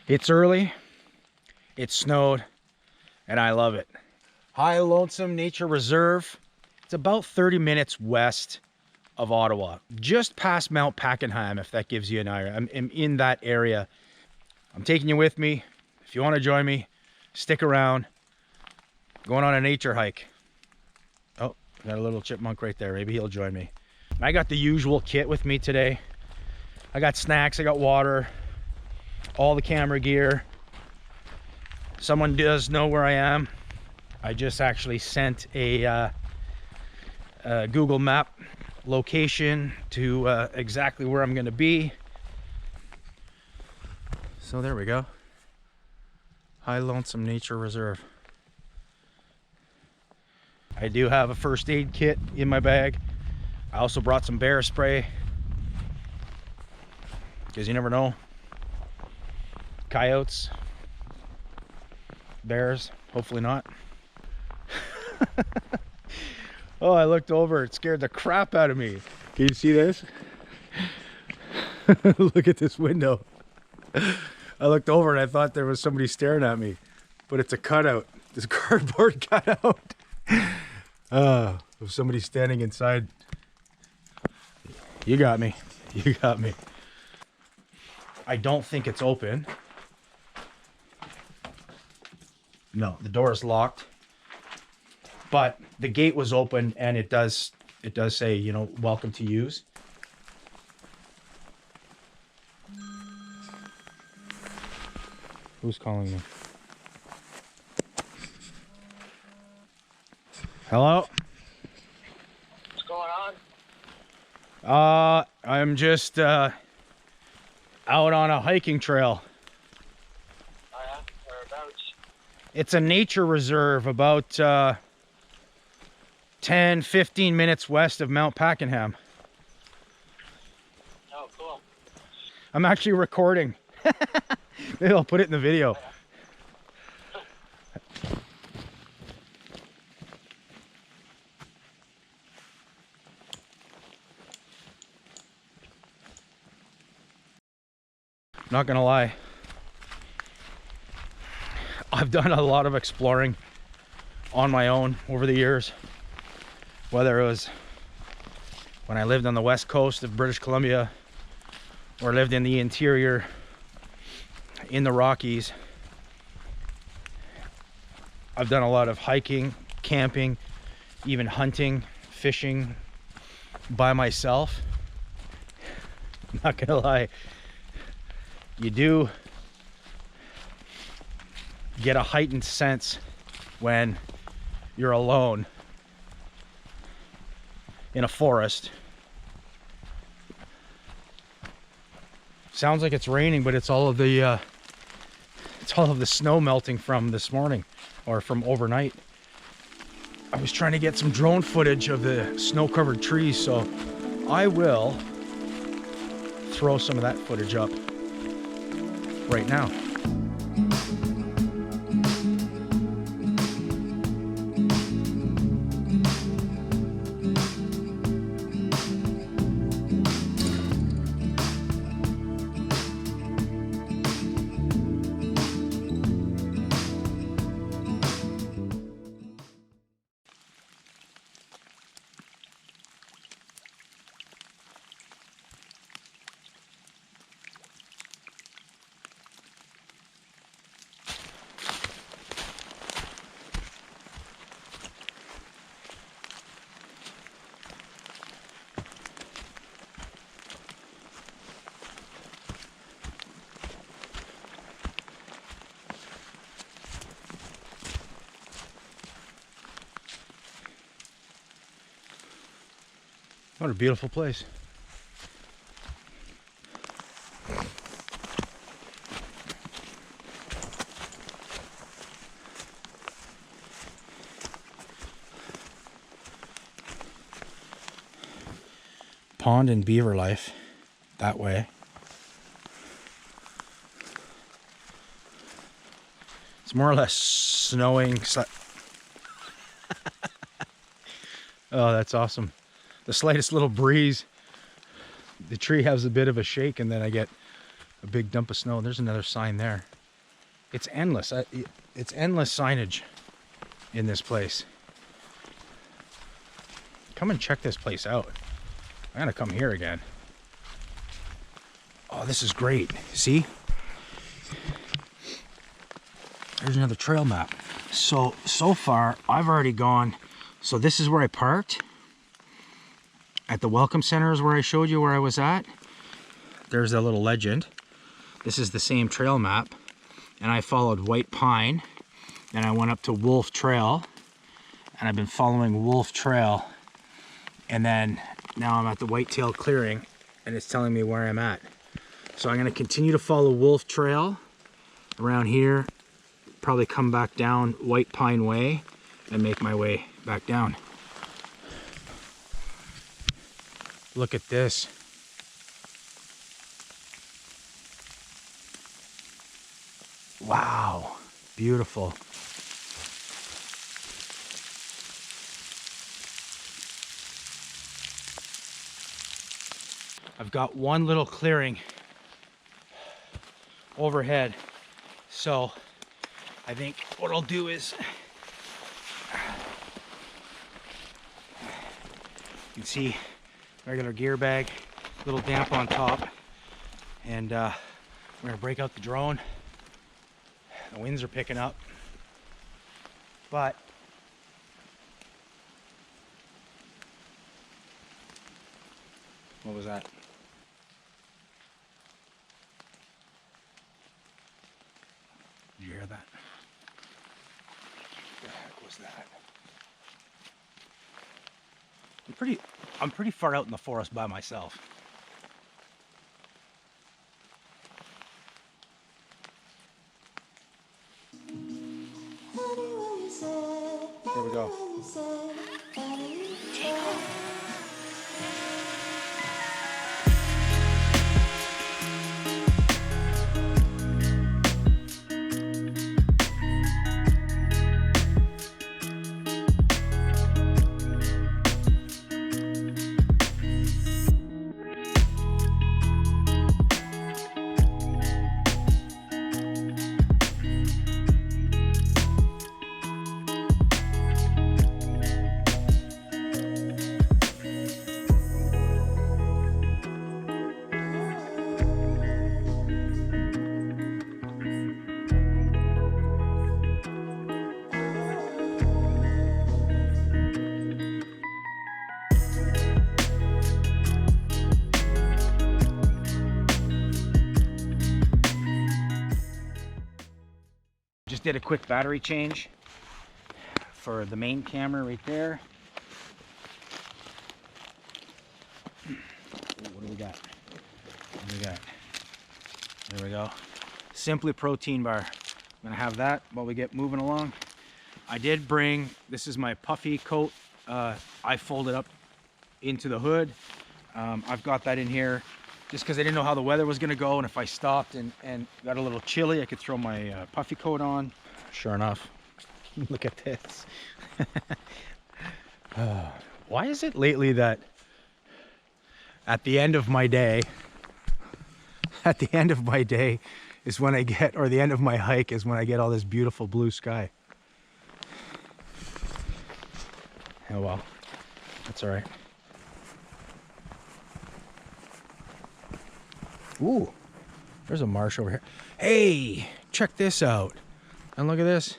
It's early, it snowed, and I love it. High Lonesome Nature Reserve. It's about 30 minutes west of Ottawa, just past Mount Pakenham, if that gives you an idea. I'm in that area. I'm taking you with me. If you want to join me, stick around. Going on a nature hike. Oh, got a little chipmunk right there. Maybe he'll join me. I got the usual kit with me today. I got snacks, I got water, all the camera gear. Someone does know where I am. I just actually sent a Google Map location to exactly where I'm going to be. So there we go. High Lonesome Nature Reserve. I do have a first aid kit in my bag. I also brought some bear spray, because you never know. Coyotes, bears, hopefully not. Oh, I looked over, it scared the crap out of me. Can you see this? Look at this window. I looked over and I thought there was somebody staring at me, but it's a cutout. This cardboard cutout. Of somebody standing inside. You got me. You got me. I don't think it's open. No, the door is locked. But the gate was open, and it does say, you know, welcome to use. Who's calling me? Hello? What's going on? I'm just out on a hiking trail. Oh yeah? Whereabouts? It's a nature reserve about 10-15 minutes west of Mount Pakenham. Oh, cool. I'm actually recording. Maybe I'll put it in the video. Not gonna lie, I've done a lot of exploring on my own over the years, whether it was when I lived on the west coast of British Columbia or lived in the interior in the Rockies. I've done a lot of hiking, camping, even hunting, fishing by myself. I'm not gonna lie, you do get a heightened sense when you're alone in a forest. Sounds like it's raining, but it's all of the snow melting from this morning or from overnight. I was trying to get some drone footage of the snow-covered trees, so I will throw some of that footage up right now. What a beautiful place. Pond and beaver life that way. It's more or less snowing. Oh, that's awesome. The slightest little breeze, the tree has a bit of a shake, and then I get a big dump of snow. There's another sign there. It's endless. It's endless signage in this place. Come and check this place out. I gotta come here again. Oh, this is great. See? There's another trail map. So far, I've already gone. So this is where I parked. At the Welcome Center is where I showed you where I was at. There's a little legend. This is the same trail map. And I followed White Pine. Then I went up to Wolf Trail. And I've been following Wolf Trail. And then now I'm at the Whitetail Clearing. And it's telling me where I'm at. So I'm gonna continue to follow Wolf Trail around here. Probably come back down White Pine Way and make my way back down. Look at this. Wow, beautiful. I've got one little clearing overhead, so I think what I'll do is, you can see regular gear bag, little damp on top, and we're gonna break out the drone. The winds are picking up, but what was that? Did you hear that? What the heck was that? I'm pretty far out in the forest by myself. Here we go. Take off. Just did a quick battery change for the main camera right there. What do we got? What do we got? There we go. Simply protein bar. I'm gonna have that while we get moving along. I did bring, this is my puffy coat. I folded up into the hood. I've got that in here just because I didn't know how the weather was gonna go, and if I stopped and got a little chilly, I could throw my puffy coat on. Sure enough, look at this. Why is it lately that at the end of my day is when I get, or the end of my hike is when I get all this beautiful blue sky? Oh well, that's all right. Ooh, there's a marsh over here. Hey, check this out. And look at this.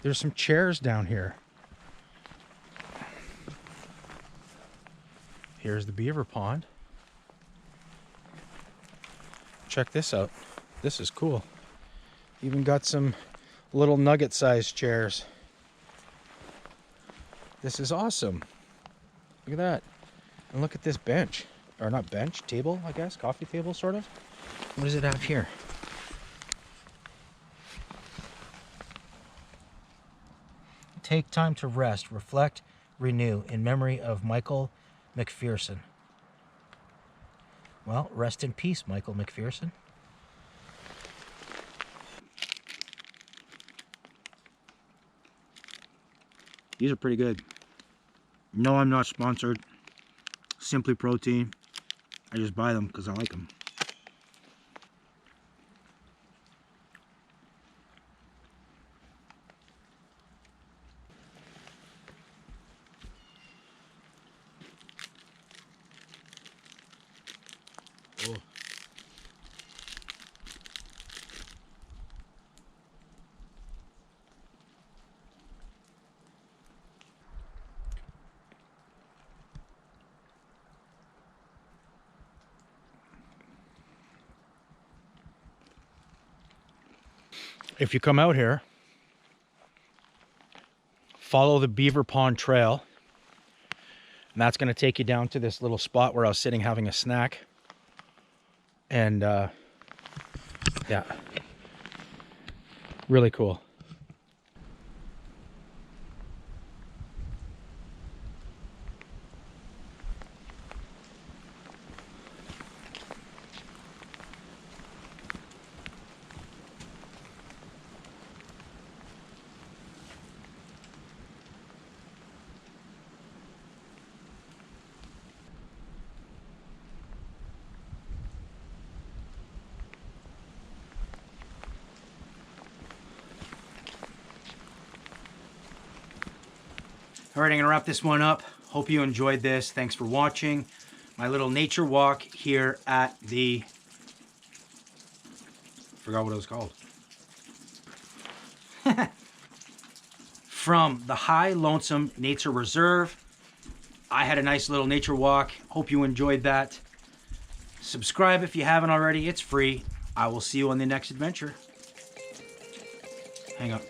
There's some chairs down here. Here's the beaver pond. Check this out. This is cool. Even got some little nugget-sized chairs. This is awesome. Look at that. And look at this bench. Or not bench, table, I guess. Coffee table, sort of. What does it have here? Take time to rest, reflect, renew in memory of Michael McPherson. Well, rest in peace, Michael McPherson. These are pretty good. No, I'm not sponsored. Simply Protein. I just buy them because I like them. if you come out here, follow the Beaver Pond Trail. And that's going to take you down to this little spot where I was sitting having a snack. And yeah, really cool. All right, I'm gonna wrap this one up. Hope you enjoyed this. Thanks for watching my little nature walk here at the, forgot what it was called. From the High Lonesome Nature Reserve. I had a nice little nature walk. Hope you enjoyed that. Subscribe if you haven't already. It's free. I will see you on the next adventure. Hang up.